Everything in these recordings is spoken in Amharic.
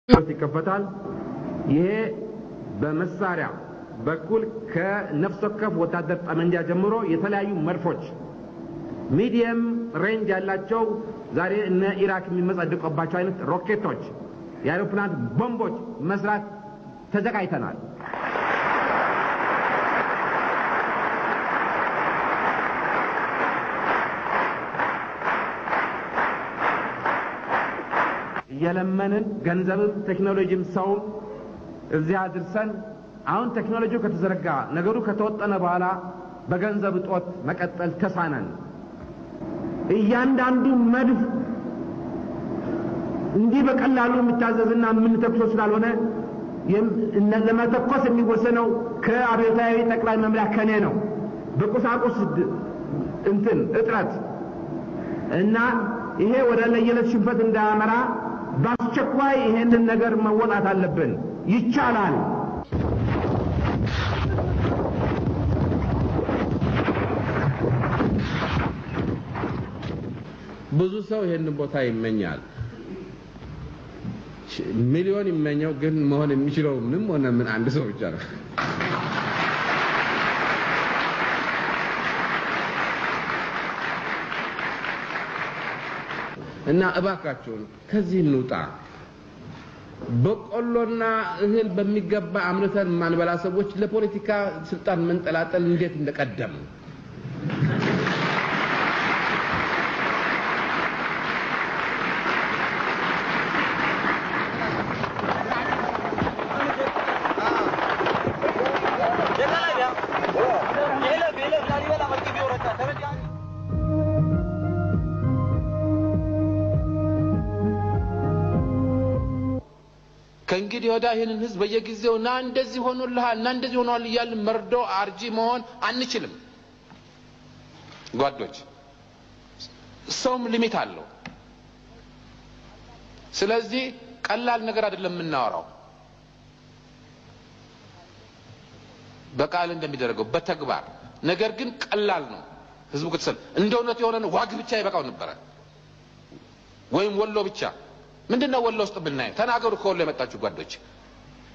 ይከፈታል ይሄ በመሳሪያ በኩል ከነፍስ ወከፍ ወታደር ጠመንጃ ጀምሮ የተለያዩ መድፎች ሚዲየም ሬንጅ ያላቸው ዛሬ እነ ኢራቅ የሚመጻደቁባቸው አይነት ሮኬቶች የአውሮፕላን ቦምቦች መስራት ተዘጋጅተናል የለመንን ገንዘብም ቴክኖሎጂም ሰው እዚያ አድርሰን አሁን ቴክኖሎጂው ከተዘረጋ ነገሩ ከተወጠነ በኋላ በገንዘብ ጦት መቀጠል ተሳነን እያንዳንዱ መድፍ እንዲህ በቀላሉ የሚታዘዝና ምን ተኩሶ ስላልሆነ ለማተኮስ የሚወሰነው ከአብዮታዊ ጠቅላይ መምሪያ ከኔ ነው በቁሳቁስ እጥረት እና ይሄ ወደ ለየለት ሽንፈት እንዳያመራ ባስቸኳይ ይሄንን ነገር መወጣት አለብን ይቻላል ብዙ ሰው ይሄንን ቦታ ይመኛል ሚሊዮን ይመኛው ግን መሆን የሚችለው ምንም ሆነ ምን አንድ ሰው ብቻ ነው እና እባካችሁ ከዚህ እንውጣ በቆሎና እህል በሚገባ አምርተን ማንበላ ሰዎች ለፖለቲካ ስልጣን መንጠላጠል እንዴት እንደቀደም ከእንግዲህ ወዳ ይሄንን ህዝብ በየጊዜውና እንደዚህ ሆኖልሃልና እንደዚህ ሆኗል ይያል መርዶ አርጂ መሆን አንችልም ጓዶች ሰውም ሊሚት አለው ስለዚህ ቀላል ነገር አይደለም የምናወራው በቃል እንደሚደረገው በተግባር ነገር ግን ቀላል ነው ህዝቡ ከተሰል እንደውነት የሆነ ዋግ ብቻ ይበቃው ነበር ወይም ወሎ ብቻ ምንድነው ወሎ ውስጥ ብናይ ተናገሩ ከወሎ የመጣችሁ ጓዶች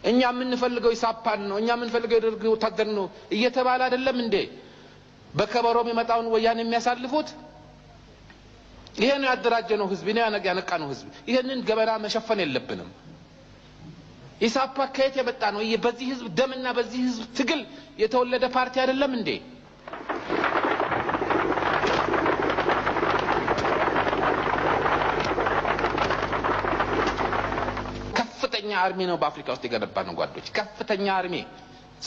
እኛ የምንፈልገው ይሳፓን ነው እኛ የምንፈልገው የደርግ ወታደር ነው እየተባለ አይደለም እንዴ በከበሮም የመጣውን ወያን የሚያሳልፉት ይሄ ነው ያደራጀነው ህዝብ ነው ያነቃነው ህዝብ ይሄንን ገበና መሸፈን የለብንም ይሳፓ ከየት የመጣ ነው በዚህ ህዝብ ደምና በዚህ ህዝብ ትግል የተወለደ ፓርቲ አይደለም እንዴ ከፍተኛ አርሚ ነው በአፍሪካ ውስጥ የገነባ ነው ጓዶች ከፍተኛ አርሚ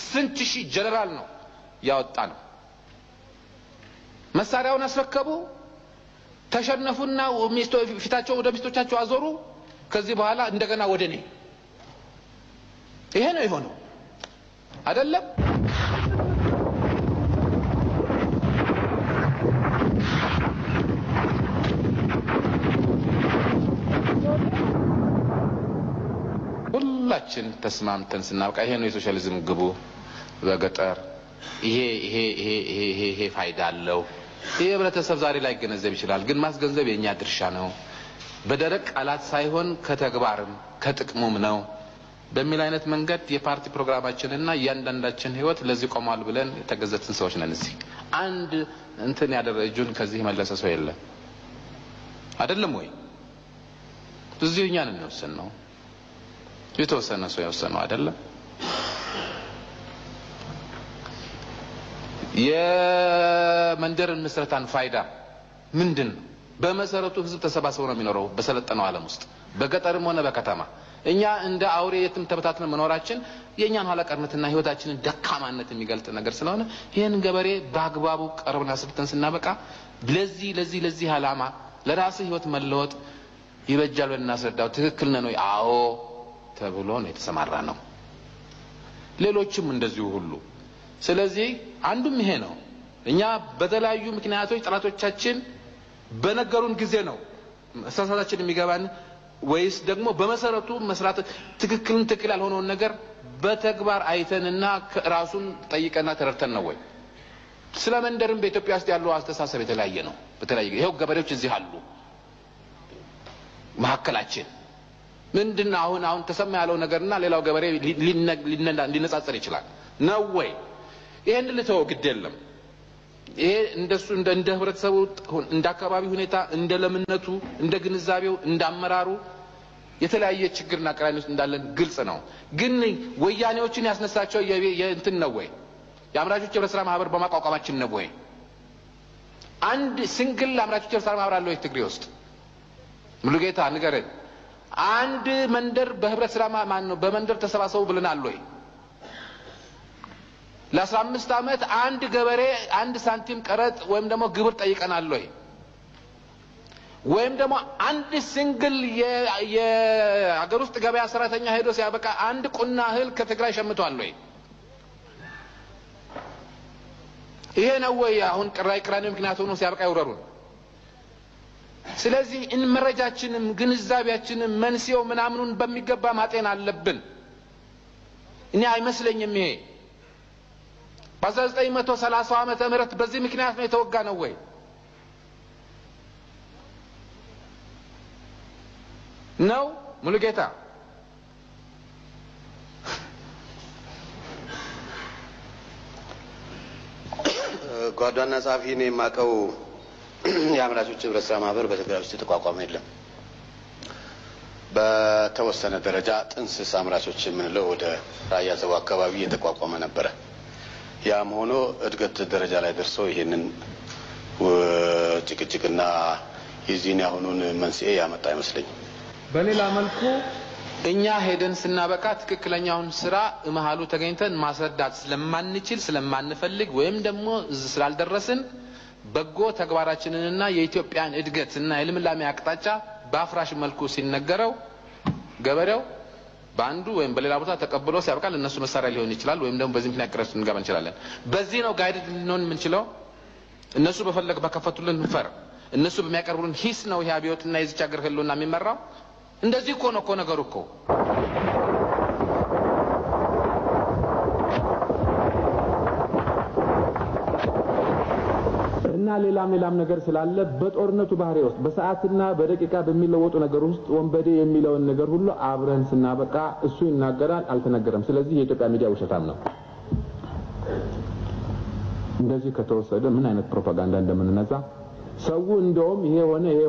ስንት ሺህ ጀነራል ነው ያወጣ ነው መሳሪያውን አስረከቡ ተሸነፉና ፊታቸው ወደ ሚስቶቻቸው አዞሩ ከዚህ በኋላ እንደገና ወደኔ ይሄ ነው የሆነው አይደለም ሁላችን ተስማምተን ስናውቃ ይሄ ነው የሶሻሊዝም ግቡ በገጠር ይሄ ፋይዳ አለው ይሄ ህብረተሰብ ዛሬ ላይ ገነዘብ ይችላል ግን ማስገንዘብ የኛ ድርሻ ነው በደረቅ ቃላት ሳይሆን ከተግባርም ከጥቅሙም ነው በሚል አይነት መንገድ የፓርቲ ፕሮግራማችንና ያንዳንዳችን ህይወት ለዚህ ቆሟል ብለን የተገዘትን ሰዎች ነን እዚህ አንድ እንትን ያደረጁን ከዚህ መለሰ ሰው የለም አይደለም ወይ እዚህ እኛን እንወሰን ነው የተወሰነ ሰው ያወሰነው አይደለም የመንደርን መስረታን ፋይዳ ምንድነው በመሰረቱ ህዝብ ተሰባስቦ ነው የሚኖረው በሰለጠነው ዓለም ውስጥ በገጠርም ሆነ በከተማ እኛ እንደ አውሬ የትም ተበታትነን መኖራችን የኛን ኋላቀርነትና ህይወታችንን ደካማነት የሚገልጥ ነገር ስለሆነ ይሄን ገበሬ በአግባቡ ቀርበና ስልተን ስናበቃ ለዚህ ዓላማ ለራስ ህይወት መለወጥ ይበጃል ብለን እናስረዳው ትክክል ነው አዎ ተብሎ ነው የተሰማራ ነው ሌሎችም እንደዚሁ ሁሉ ስለዚህ አንዱም ይሄ ነው እኛ በተለያዩ ምክንያቶች ጥራቶቻችን በነገሩን ጊዜ ነው አስተሳሰባችን የሚገባን ወይስ ደግሞ በመሰረቱ መስራት ትክክል ያልሆነው ነገር በተግባር አይተንና ራሱን ጠይቀና ተረድተን ነው ወይ ስለመንደርም በኢትዮጵያ ውስጥ ያለው አስተሳሰብ የተለያየ ነው በተለያየ ይሄው ገበሬዎች እዚህ አሉ ማከላችን ምንድነው አሁን ተሰማ ያለው ነገርና ሌላው ገበሬ ሊነጻጸር ይችላል ነው ወይ? ይሄን ልተው ግድ የለም። ይሄ እንደሱ እንደ ህብረተሰቡ እንደ አካባቢ ሁኔታ እንደ ለምነቱ እንደ ግንዛቤው እንደ አመራሩ የተለያየ ችግርና ቅራኔዎች እንዳለን ግልጽ ነው። ግን ወያኔዎችን ያስነሳቸው የእንትን ነው ወይ? የአምራቾች ህብረት ስራ ማህበር በማቋቋማችን ነው ወይ? አንድ ሲንግል አምራቾች ህብረት ስራ ማህበር አለ ወይ ትግሬ ውስጥ? ሙሉጌታ ንገረን። አንድ መንደር በህብረት ስራ ማን ነው በመንደር ተሰባሰቡ ብለናል ወይ? ለ15 አመት አንድ ገበሬ አንድ ሳንቲም ቀረጥ ወይም ደግሞ ግብር ጠይቀናል ወይ? ወይም ደግሞ አንድ ሲንግል የአገር ውስጥ ገበያ ሰራተኛ ሄዶ ሲያበቃ አንድ ቁና እህል ከትግራይ ሸምቷል ወይ? ይሄ ነው ወይ አሁን ቅራኔ ምክንያት ሆኖ ሲያበቃ ይወረሩን? ስለዚህ መረጃችንም ግንዛቤያችንም መንስኤው ምናምኑን በሚገባ ማጤን አለብን። እኔ አይመስለኝም ይሄ በ1930 ዓመተ ምህረት በዚህ ምክንያት ነው የተወጋ ነው ወይ? ነው ሙሉጌታ? ጓዳና ጻፊ ነው የማቀው የአምራቾች ህብረት ስራ ማህበር በትግራይ ውስጥ የተቋቋመ የለም። በተወሰነ ደረጃ ጥንስስ አምራቾች የምንለው ወደ ራያ ዘቡ አካባቢ የተቋቋመ ነበረ። ያም ሆኖ እድገት ደረጃ ላይ ደርሶ ይሄንን ጭቅጭቅና የዚህን ያሁኑን መንስኤ ያመጣ አይመስለኝም። በሌላ መልኩ እኛ ሄደን ስናበቃ ትክክለኛውን ስራ መሃሉ ተገኝተን ማስረዳት ስለማንችል ስለማንፈልግ ወይም ደግሞ ስላልደረስን በጎ ተግባራችንንና የኢትዮጵያን እድገትና የልምላሜ አቅጣጫ በአፍራሽ መልኩ ሲነገረው ገበሬው ባንዱ ወይም በሌላ ቦታ ተቀብሎ ሲያበቃል እነሱ መሳሪያ ሊሆን ይችላል ወይም ደግሞ በዚህ ምክንያት ቅረስ እንገባ እንችላለን። በዚህ ነው ጋይድ ልንሆን የምንችለው። እነሱ በከፈቱልን ፈር እነሱ በሚያቀርቡልን ሂስ ነው ይሄ አብዮትና የዚች ሀገር ህልውና የሚመራው። እንደዚህ እኮ ነው ነገሩ እኮ። እና ሌላም ነገር ስላለ በጦርነቱ ባህሪ ውስጥ በሰዓትና በደቂቃ በሚለወጡ ነገር ውስጥ ወንበዴ የሚለውን ነገር ሁሉ አብረን ስናበቃ እሱ ይናገራል፣ አልተነገረም። ስለዚህ የኢትዮጵያ ሚዲያ ውሸታም ነው። እንደዚህ ከተወሰደ ምን አይነት ፕሮፓጋንዳ እንደምንነዛ ሰው እንደውም ይሄ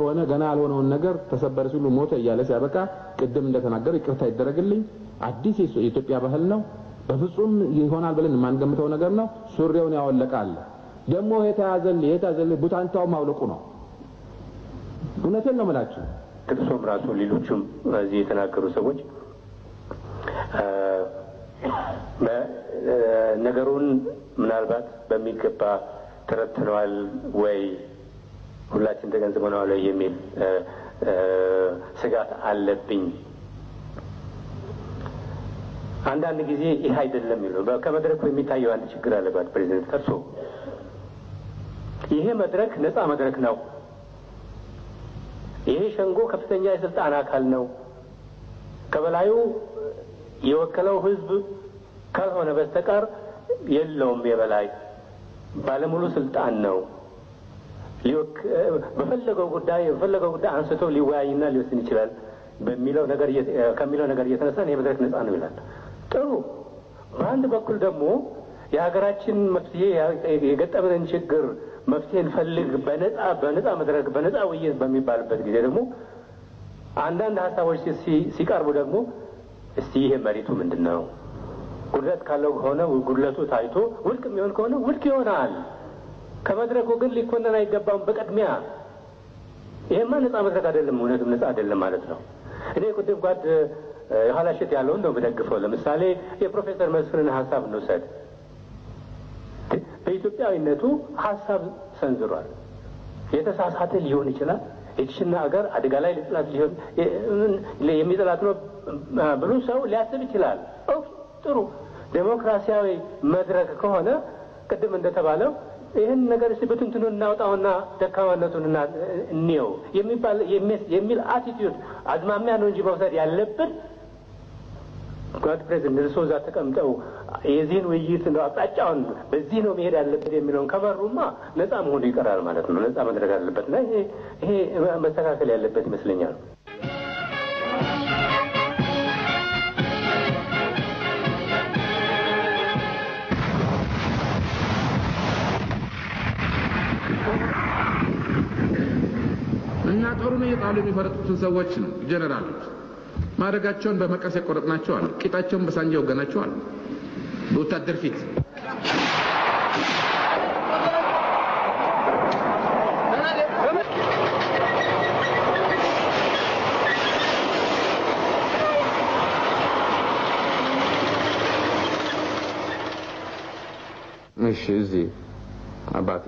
ሆነ ገና ያልሆነውን ነገር ተሰበረ ሲሉ ሞተ እያለ ሲያበቃ ቅድም እንደተናገረ ይቅርታ ይደረግልኝ አዲስ የኢትዮጵያ ባህል ነው። በፍጹም ይሆናል ብለን ማንገምተው ነገር ነው። ሱሪውን ያወለቃል ደግሞ የታዘል ቡታንታው ማውለቁ ነው። እውነቴን ነው የምላችሁ። ጥቅሶም ራሱ ሌሎችም እዚህ የተናገሩ ሰዎች ነገሩን ምናልባት በሚገባ ተረድተዋል ወይ ሁላችን ተገንዝበናል ወይ የሚል ስጋት አለብኝ። አንዳንድ ጊዜ ይህ አይደለም ይሉ ከመድረኩ የሚታየው አንድ ችግር አለባት ፕሬዚደንት ከርሶ ይሄ መድረክ ነፃ መድረክ ነው። ይሄ ሸንጎ ከፍተኛ የስልጣን አካል ነው። ከበላዩ የወከለው ህዝብ ካልሆነ በስተቀር የለውም። የበላይ ባለሙሉ ስልጣን ነው። በፈለገው ጉዳይ አንስቶ ሊወያይና ሊወስን ይችላል ከሚለው ነገር እየተነሳ ይሄ መድረክ ነፃ ነው ይላል። ጥሩ። በአንድ በኩል ደግሞ የሀገራችን መፍትሄ የገጠመንን ችግር መፍትሄ እንፈልግ በነፃ መድረክ በነፃ ውይይት በሚባልበት ጊዜ ደግሞ አንዳንድ ሀሳቦች ሲቀርቡ ደግሞ እስቲ ይሄ መሪቱ ምንድነው? ጉድለት ካለው ከሆነ ጉድለቱ ታይቶ ውድቅ የሚሆን ከሆነ ውድቅ ይሆናል። ከመድረኩ ግን ሊኮነን አይገባም በቅድሚያ። ይሄማ ነፃ መድረክ አይደለም፣ እውነትም ነፃ አይደለም ማለት ነው። እኔ ቅድም ጓድ የኋላሸት ያለውን ነው የምደግፈው። ለምሳሌ የፕሮፌሰር መስፍንን ሀሳብ እንውሰድ። በኢትዮጵያዊነቱ ሀሳብ ሰንዝሯል። የተሳሳተ ሊሆን ይችላል። የችና ሀገር አደጋ ላይ ሊጥላት የሚጥላት ነው ብሎ ሰው ሊያስብ ይችላል። ጥሩ ዴሞክራሲያዊ መድረክ ከሆነ ቅድም እንደተባለው ይህን ነገር በትንትኑ እናውጣውና ደካማነቱን እንየው የሚል አቲቲዩድ አዝማሚያ ነው እንጂ መውሰድ ያለብን ጓድ ፕሬዚደንት እርሶ እዛ ተቀምጠው የዚህን ውይይት ነው አቅጣጫውን በዚህ ነው መሄድ ያለበት የሚለውን ከመሩማ ነፃ መሆኑ ይቀራል ማለት ነው። ነፃ መድረክ አለበትና ይሄ መስተካከል ያለበት ይመስለኛል። እየጣሉ የሚፈረጡትን ሰዎች ነው ጀነራሎች ማድረጋቸውን በመቀስ የቆረጥናቸው አሉ ቂጣቸውን በሳንጃ ወገናቸው አሉ በወታደር ፊት እሺ እዚህ አባቴ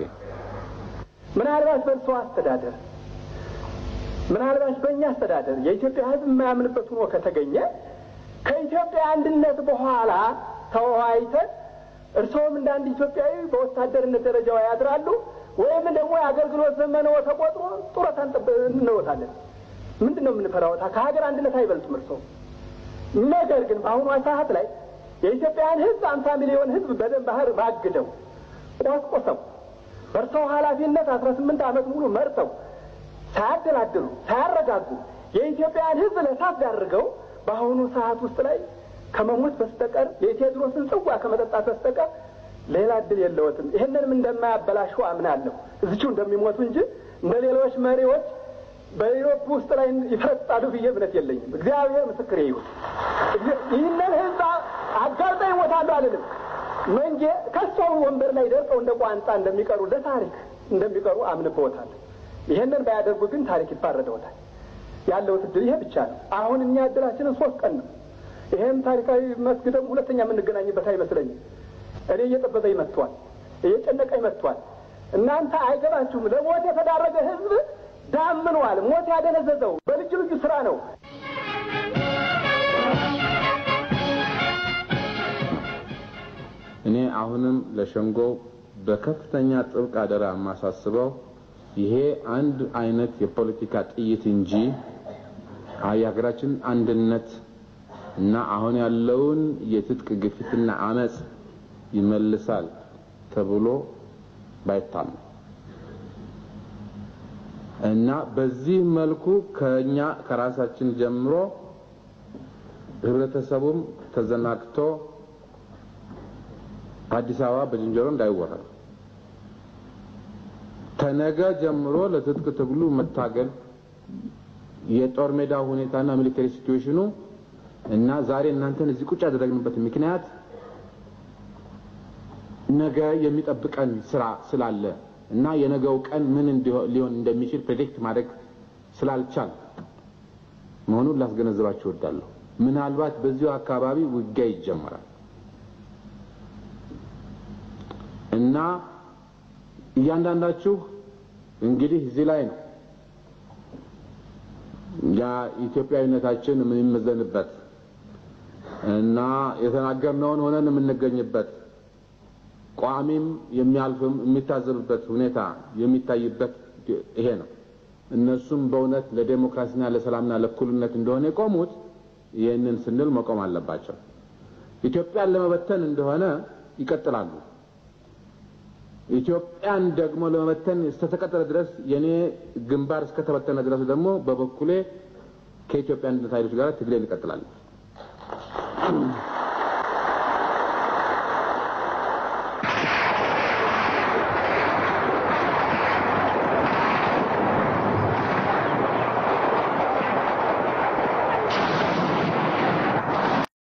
ምናልባት በእርሶ አስተዳደር ምናልባት በእኛ አስተዳደር የኢትዮጵያ ሕዝብ የማያምንበት ሆኖ ከተገኘ ከኢትዮጵያ አንድነት በኋላ ተወያይተን እርሶም እንደ አንድ ኢትዮጵያዊ በወታደርነት ደረጃው ያድራሉ ወይም ደግሞ የአገልግሎት ዘመነው ተቆጥሮ ጡረታን እንወጣለን ምንድነው የምንፈራው ከሀገር አንድነት አይበልጥም እርሶ ነገር ግን በአሁኑ ሰዓት ላይ የኢትዮጵያን ሕዝብ 50 ሚሊዮን ሕዝብ በደም ባህር ማግደው ቆስቆሰው በርሰው ኃላፊነት 18 ዓመት ሙሉ መርተው ሳያደላድሉ ሳያረጋጉ የኢትዮጵያን ሕዝብ ለሳት ዳርገው በአሁኑ ሰዓት ውስጥ ላይ ከመሞት በስተቀር የቴዎድሮስን ጽዋ ከመጠጣት በስተቀር ሌላ እድል የለውም ይሄንንም እንደማያበላሹ አምናለሁ እዚሁ እንደሚሞቱ እንጂ እንደሌሎች መሪዎች በዩሮፕ ውስጥ ላይ ይፈጣሉ ብዬ እምነት የለኝም እግዚአብሔር ምስክሬ ይሁን ይህንን ሕዝብ አጋልጠው ይሞታሉ አይደለም መንጌ ከሰው ወንበር ላይ ደርቀው እንደ ቋንጣ እንደሚቀሩ ለታሪክ እንደሚቀሩ አምንበውታል ይሄንን ባያደርጉ ግን ታሪክ ይፋረደውታል ያለው እድል ይሄ ብቻ ነው አሁን እኛ እድላችንን 3 ቀን ነው ይሄን ታሪካዊ መስጊድም ሁለተኛ የምንገናኝበት አይመስለኝም እኔ እየጠበበኝ መጥቷል እየጨነቀኝ መጥቷል እናንተ አይገባችሁም ለሞት የተዳረገ ሕዝብ ዳምኗል ሞት ያደነዘዘው በልጅ ልጅ ስራ ነው እኔ አሁንም ለሸንጎ በከፍተኛ ጥብቅ አደራ ማሳስበው ይሄ አንድ አይነት የፖለቲካ ጥይት እንጂ የሀገራችን አንድነት እና አሁን ያለውን የትጥቅ ግፊትና አመጽ ይመልሳል ተብሎ ባይታመን እና በዚህ መልኩ ከኛ ከራሳችን ጀምሮ ህብረተሰቡም ተዘናግቶ አዲስ አበባ በጅንጀሮ እንዳይወራ ተነገ ጀምሮ ለትጥቅ ትግሉ መታገል የጦር ሜዳ ሁኔታና ሚሊተሪ ሲቹዌሽኑ እና ዛሬ እናንተን እዚህ ቁጭ ያደረግንበት ምክንያት ነገ የሚጠብቀን ስራ ስላለ እና የነገው ቀን ምን ሊሆን እንደሚችል ፕሬዲክት ማድረግ ስላልቻል መሆኑን ላስገነዝባችሁ እወዳለሁ ምናልባት በዚሁ አካባቢ ውጊያ ይጀምራል እና እያንዳንዳችሁ እንግዲህ እዚህ ላይ ነው ያ ኢትዮጵያዊነታችን የምንመዘንበት እና የተናገርነውን ሆነን የምንገኝበት ቋሚም የሚያልፍም የሚታዘብበት ሁኔታ የሚታይበት ይሄ ነው እነሱም በእውነት ለዲሞክራሲና ለሰላምና ለእኩልነት እንደሆነ የቆሙት ይሄንን ስንል መቆም አለባቸው ኢትዮጵያን ለመበተን እንደሆነ ይቀጥላሉ ኢትዮጵያን ደግሞ ለመበተን እስከተቀጠለ ድረስ የኔ ግንባር እስከተበተነ ድረስ ደግሞ በበኩሌ ከኢትዮጵያ አንድነት ኃይሎች ጋር ትግሌን ይቀጥላል